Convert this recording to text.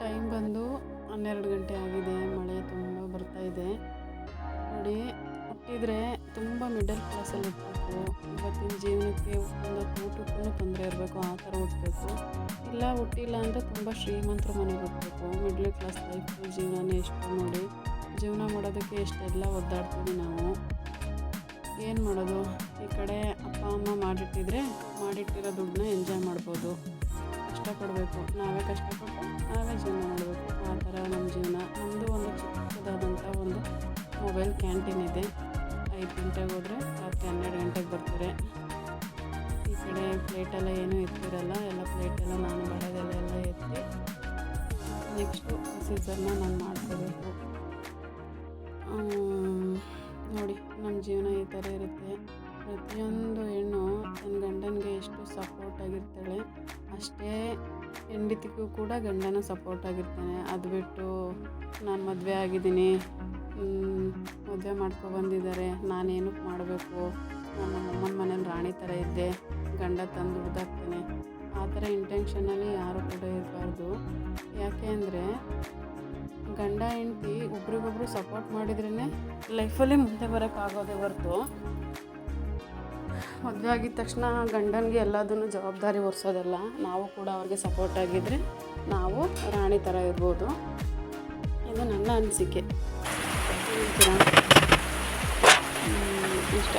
Time ಬಂದು 12 ಗಂಟೆ ಆಗಿದೆ. ಮಳೆ ತುಂಬ ಬರ್ತಾ ಇದೆ ನೋಡಿ. ಹುಟ್ಟಿದರೆ ತುಂಬ ಮಿಡಲ್ ಕ್ಲಾಸಲ್ಲಿ ಹುಟ್ಟಬೇಕು. ಇವತ್ತಿನ ಜೀವನಕ್ಕೆ ಒಂದು ಊಟಕ್ಕೂ ತೊಂದರೆ ಇರಬೇಕು, ಆ ಥರ ಹುಟ್ಟಬೇಕು. ಇಲ್ಲ ಹುಟ್ಟಿಲ್ಲ ಅಂದರೆ ತುಂಬ ಶ್ರೀಮಂತರ ಮನೆಗೆ ಹುಟ್ಟಬೇಕು. ಮಿಡ್ಲ್ ಕ್ಲಾಸ್ ಲೈಫು ಜೀವನನೇ ಎಷ್ಟು ನೋಡಿ. ಜೀವನ ಮಾಡೋದಕ್ಕೆ ಎಷ್ಟೆಲ್ಲ ಒದ್ದಾಡ್ತೀವಿ ನಾವು. ಏನು ಮಾಡೋದು, ಈ ಕಡೆ ಅಪ್ಪ ಅಮ್ಮ ಮಾಡಿಟ್ಟಿರೋ ದುಡ್ಡನ್ನ ಎಂಜಾಯ್ ಮಾಡ್ಬೋದು. ಕಷ್ಟಪಡಬೇಕು, ನಾವೇ ಕಷ್ಟಪಟ್ಟು ನಾವೇ ಜೀವನ ಮಾಡಬೇಕು. ಆ ಥರ ನಮ್ಮ ಜೀವನ. ನಮ್ಮದು ಒಂದು ಚಿಕ್ಕದಾದಂಥ ಒಂದು ಮೊಬೈಲ್ ಕ್ಯಾಂಟೀನ್ ಇದೆ. 5 ಗಂಟೆಗೆ ಹೋದರೆ ರಾತ್ರಿ 12 ಗಂಟೆಗೆ ಬರ್ತಾರೆ. ಈ ಕಡೆ ಪ್ಲೇಟೆಲ್ಲ ಏನೂ ಎತ್ತಿರಲ್ಲ, ಎಲ್ಲ ಪ್ಲೇಟೆಲ್ಲ ನಾನು ಬಡದೆಲ್ಲ ಎತ್ತಿ ನೆಕ್ಸ್ಟು ಸೀಸನ್ನ ನಾನು ಮಾಡ್ಕೋಬೇಕು. ನೋಡಿ ನಮ್ಮ ಜೀವನ ಈ ಥರ ಇರುತ್ತೆ. ಪ್ರತಿಯೊಂದು ಹೆಣ್ಣು ತನ್ನ ಗಂಡನಿಗೆ ಎಷ್ಟು ಸಪೋರ್ಟಾಗಿರ್ತಾಳೆ ಅಷ್ಟೇ ಹೆಂಡತಿಗೂ ಕೂಡ ಗಂಡನ ಸಪೋರ್ಟಾಗಿರ್ತಾನೆ. ಅದು ಬಿಟ್ಟು ನಾನು ಮದುವೆ ಆಗಿದ್ದೀನಿ, ಮದುವೆ ಬಂದಿದ್ದಾರೆ, ನಾನೇನಕ್ಕೆ ಮಾಡಬೇಕು, ನಾನು ಅಮ್ಮನ ಮನೇಲಿ ರಾಣಿ ಥರ ಇದ್ದೆ, ಗಂಡ ತಂದು ಹುಡ್ದಾಕ್ತಾನೆ, ಆ ಥರ ಇಂಟೆನ್ಷನಲ್ಲಿ ಯಾರು ಕೂಡ ಇರಬಾರ್ದು. ಯಾಕೆ ಅಂದರೆ ಗಂಡ ಹೆಂಡತಿ ಒಬ್ರಿಗೊಬ್ರು ಸಪೋರ್ಟ್ ಮಾಡಿದ್ರೇ ಲೈಫಲ್ಲಿ ಮುಂದೆ ಬರೋಕ್ಕಾಗೋದೇ ಹೊರತು ಮದುವೆ ಆಗಿದ ತಕ್ಷಣ ಗಂಡನಿಗೆ ಎಲ್ಲದನ್ನು ಜವಾಬ್ದಾರಿ ಹೊರಿಸೋದಲ್ಲ. ನಾವು ಕೂಡ ಅವ್ರಿಗೆ ಸಪೋರ್ಟ್ ಆಗಿದ್ದರೆ ನಾವು ರಾಣಿ ಥರ ಇರ್ಬೋದು. ಇದು ನನ್ನ ಅನಿಸಿಕೆ. ಇಷ್ಟ.